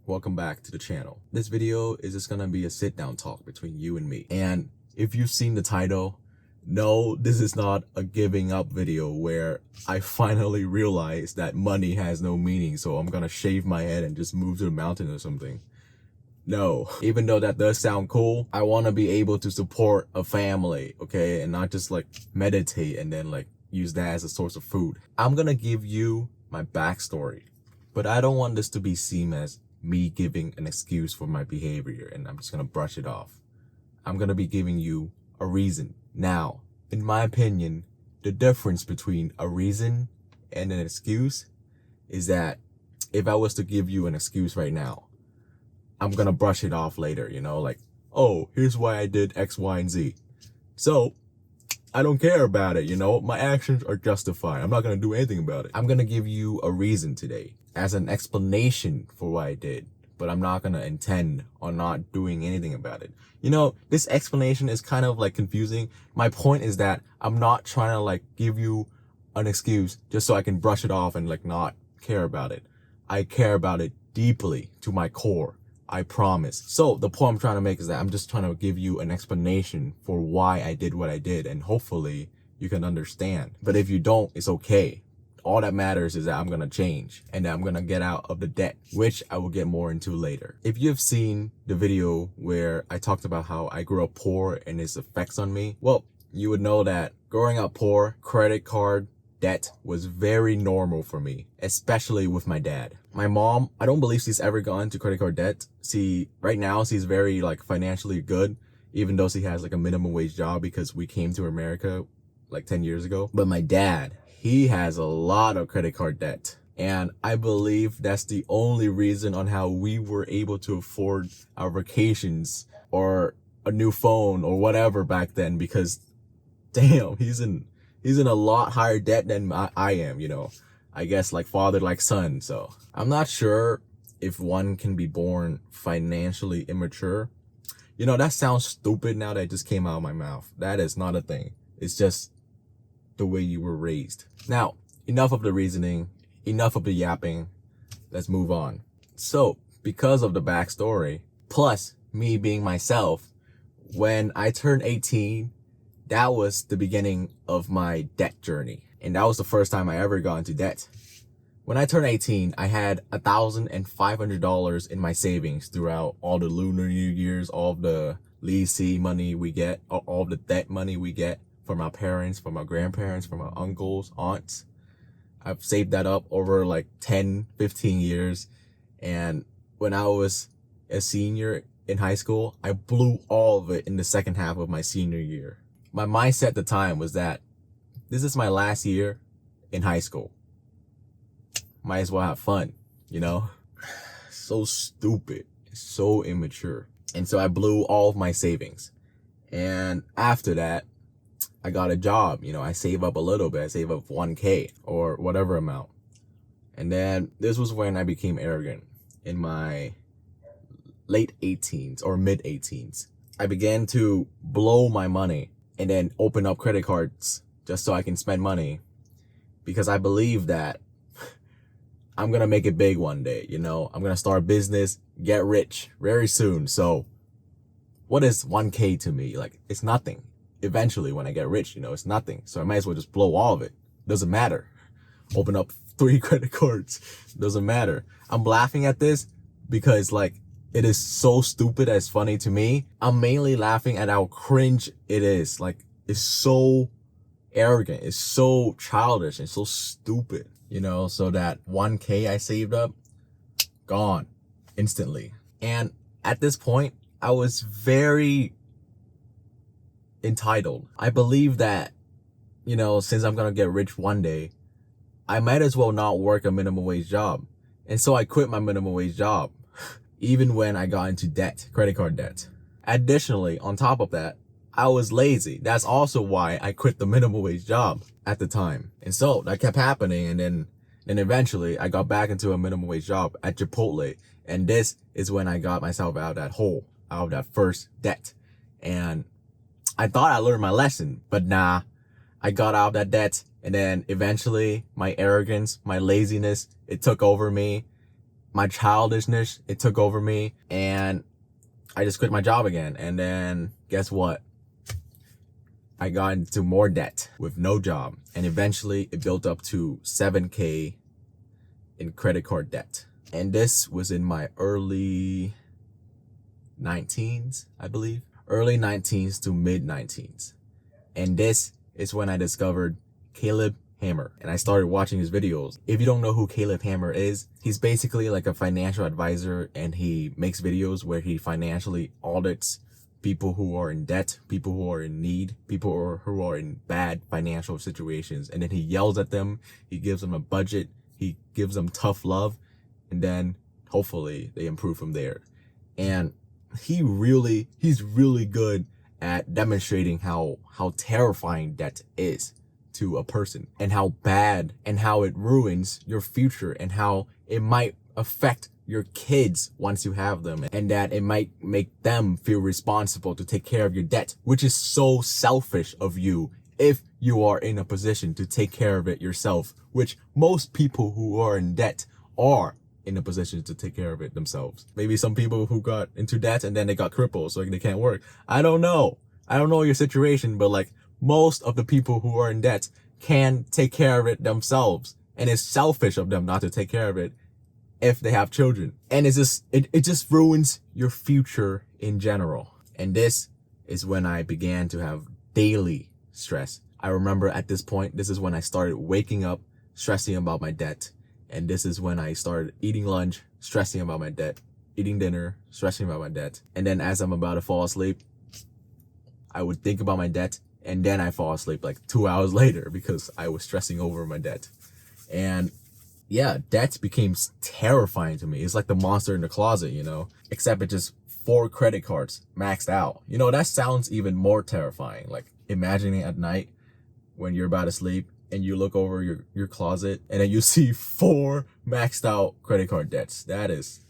welcome back to the channel. This video is just gonna be a sit down talk between you and me. And if you've seen the title, no, this is not a giving up video where I finally realized that money has no meaning, so I'm gonna shave my head and just move to the mountain or something. No, even though that does sound cool, I want to be able to support a family, okay? And not just like meditate and then like use that as a source of food. I'm gonna give you my backstory, but I don't want this to be seen as me giving an excuse for my behavior and I'm just gonna brush it off. I'm gonna be giving you a reason. Now, in my opinion, the difference between a reason and an excuse is that if I was to give you an excuse right now, I'm gonna brush it off later, you know, like, oh, here's why I did X, Y, and Z. So I don't care about it, you know, my actions are justified. I'm not gonna do anything about it. I'm gonna give you a reason today as an explanation for what I did, but I'm not gonna intend on not doing anything about it. You know, this explanation is kind of like confusing. My point is that I'm not trying to like give you an excuse just so I can brush it off and like not care about it. I care about it deeply to my core. I promise. So the point I'm trying to make is that I'm just trying to give you an explanation for why I did what I did, and hopefully you can understand. But if you don't, it's okay. All that matters is that I'm gonna change and that I'm gonna get out of the debt, which I will get more into later. If you've seen the video where I talked about how I grew up poor and its effects on me, well, you would know that growing up poor, credit card debt was very normal for me, especially with my dad. My mom, I don't believe she's ever gone to credit card debt. Right now, she's very like financially good, even though she has like a minimum wage job because we came to America like 10 years ago. But my dad, he has a lot of credit card debt. And I believe that's the only reason on how we were able to afford our vacations or a new phone or whatever back then, because damn, he's in a lot higher debt than I am, you know. I guess like father, like son. So I'm not sure if one can be born financially immature. You know, that sounds stupid now that it just came out of my mouth. That is not a thing. It's just the way you were raised. Now, enough of the reasoning, enough of the yapping. Let's move on. So because of the backstory, plus me being myself, when I turned 18, that was the beginning of my debt journey. And that was the first time I ever got into debt. When I turned 18, I had $1,500 in my savings throughout all the Lunar New Years, all of the leasing money we get, all of the debt money we get from our parents, from our grandparents, from our uncles, aunts. I've saved that up over like 10, 15 years. And when I was a senior in high school, I blew all of it in the second half of my senior year. My mindset at the time was that this is my last year in high school. Might as well have fun, you know? So stupid, so immature. And so I blew all of my savings. And after that, I got a job. You know, I save up a little bit. I save up 1K or whatever amount. And then this was when I became arrogant in my late 18s or mid 18s. I began to blow my money and then open up credit cards just so I can spend money, because I believe that I'm gonna make it big one day, you know? I'm gonna start a business, get rich very soon. So what is 1K to me? Like, it's nothing. Eventually when I get rich, you know, it's nothing. So I might as well just blow all of it. Doesn't matter. Open up 3 credit cards. Doesn't matter. I'm laughing at this because like, it is so stupid as funny to me. I'm mainly laughing at how cringe it is. Like, it's so arrogant. It's so childish and so stupid, you know? So that 1K I saved up, gone instantly. And at this point, I was very entitled. I believe that, you know, since I'm gonna get rich one day, I might as well not work a minimum wage job. And so I quit my minimum wage job, even when I got into debt, credit card debt. Additionally, on top of that, I was lazy. That's also why I quit the minimum wage job at the time. And so that kept happening. And then eventually I got back into a minimum wage job at Chipotle. And this is when I got myself out of that hole, out of that first debt. And I thought I learned my lesson, but nah, I got out of that debt. And then eventually my arrogance, my laziness, it took over me. my childishness, it took over me, and I just quit my job again. And then guess what? I got into more debt with no job, and eventually it built up to 7K in credit card debt. And this was in my early 19s, I believe. Early 19s to mid 19s. And this is when I discovered Caleb Hammer, and I started watching his videos. If you don't know who Caleb Hammer is, he's basically like a financial advisor, and he makes videos where he financially audits people who are in debt, people who are in need, people who are in bad financial situations. And then he yells at them, he gives them a budget, he gives them tough love, and then hopefully they improve from there. And he's really good at demonstrating how terrifying debt is to a person, and how bad and how it ruins your future, and how it might affect your kids once you have them, and that it might make them feel responsible to take care of your debt, which is so selfish of you if you are in a position to take care of it yourself, which most people who are in debt are in a position to take care of it themselves. Maybe some people who got into debt and then they got crippled so they can't work. I don't know your situation, but like, most of the people who are in debt can take care of it themselves, and it's selfish of them not to take care of it if they have children. And it just ruins your future in general. And this is when I began to have daily stress. I remember at this point, this is when I started waking up stressing about my debt. And this is when I started eating lunch, stressing about my debt, eating dinner, stressing about my debt. And then as I'm about to fall asleep, I would think about my debt, and then I fall asleep like 2 hours later because I was stressing over my debt. And yeah, debt became terrifying to me. It's like the monster in the closet, you know, except it's just 4 credit cards maxed out. You know, that sounds even more terrifying. Like imagining at night when you're about to sleep and you look over your closet and then you see 4 maxed out credit card debts. That is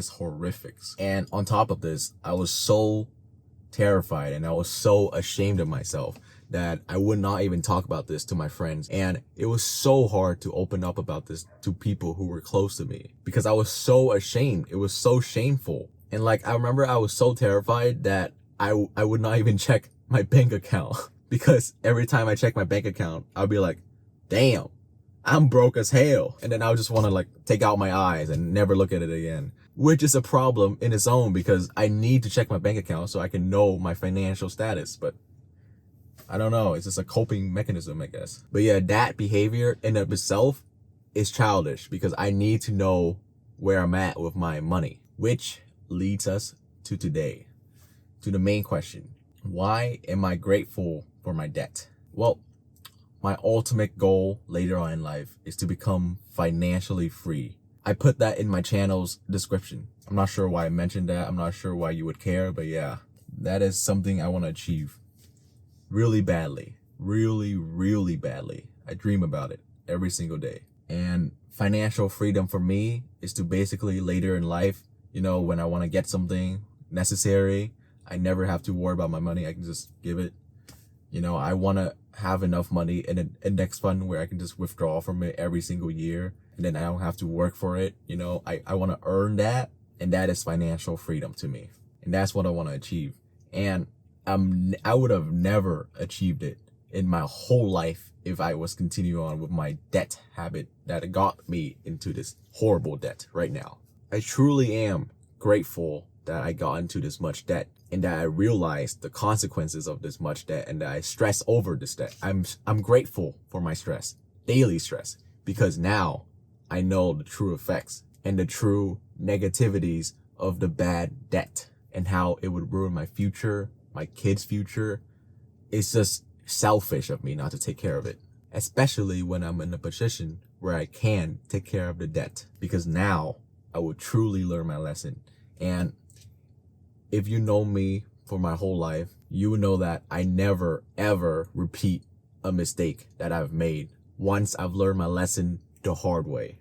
horrific. And on top of this, I was so terrified and I was so ashamed of myself that I would not even talk about this to my friends. And it was so hard to open up about this to people who were close to me because I was so ashamed. It was so shameful. And like, I remember I was so terrified that I would not even check my bank account because every time I check my bank account, I'll be like, damn, I'm broke as hell. And then I would just want to like take out my eyes and never look at it again, which is a problem in its own because I need to check my bank account so I can know my financial status. But I don't know. It's just a coping mechanism, I guess. But yeah, that behavior in of itself is childish because I need to know where I'm at with my money, which leads us to today, to the main question. Why am I grateful for my debt? Well, my ultimate goal later on in life is to become financially free. I put that in my channel's description. I'm not sure why I mentioned that. I'm not sure why you would care, but yeah, that is something I want to achieve really badly, really badly. I dream about it every single day. And financial freedom for me is to basically later in life, you know, when I want to get something necessary, I never have to worry about my money. I can just give it. You know, I want to have enough money in an index fund where I can just withdraw from it every single year, and then I don't have to work for it. You know, I want to earn that, and that is financial freedom to me. And that's what I want to achieve. And I would have never achieved it in my whole life if I was continuing on with my debt habit that got me into this horrible debt right now. I truly am grateful that I got into this much debt and that I realized the consequences of this much debt and that I stress over this debt. I'm grateful for my stress, daily stress, because now I know the true effects and the true negativities of the bad debt and how it would ruin my future, my kids' future. It's just selfish of me not to take care of it, especially when I'm in a position where I can take care of the debt, because now I will truly learn my lesson. And if you know me for my whole life, you will know that I never ever repeat a mistake that I've made once I've learned my lesson the hard way.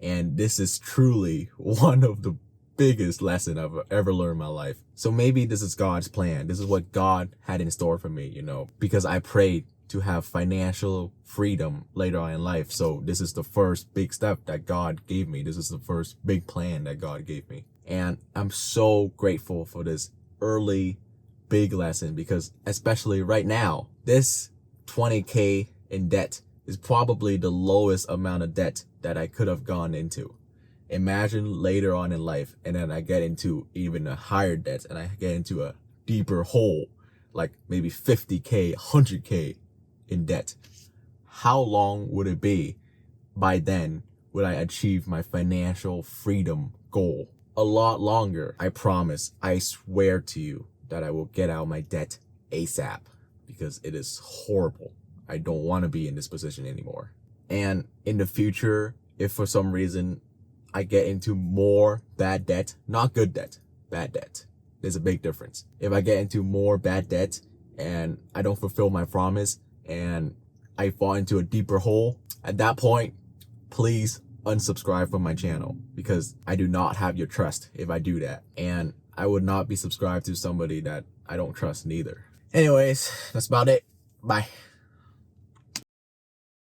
And this is truly one of the biggest lesson I've ever learned in my life. So maybe this is God's plan. This is what God had in store for me, you know, because I prayed to have financial freedom later on in life. So this is the first big step that God gave me. This is the first big plan that God gave me. And I'm so grateful for this early big lesson, because especially right now, this 20K in debt is probably the lowest amount of debt that I could have gone into. Imagine later on in life, and then I get into even a higher debt, and I get into a deeper hole, like maybe 50K, 100K in debt. How long would it be by then would I achieve my financial freedom goal? A lot longer. I promise, I swear to you that I will get out my debt ASAP, because it is horrible. I don't want to be in this position anymore. And in the future, if for some reason I get into more bad debt, not good debt, bad debt, there's a big difference. If I get into more bad debt and I don't fulfill my promise and I fall into a deeper hole, at that point, please unsubscribe from my channel, because I do not have your trust if I do that. And I would not be subscribed to somebody that I don't trust neither. Anyways, that's about it. Bye.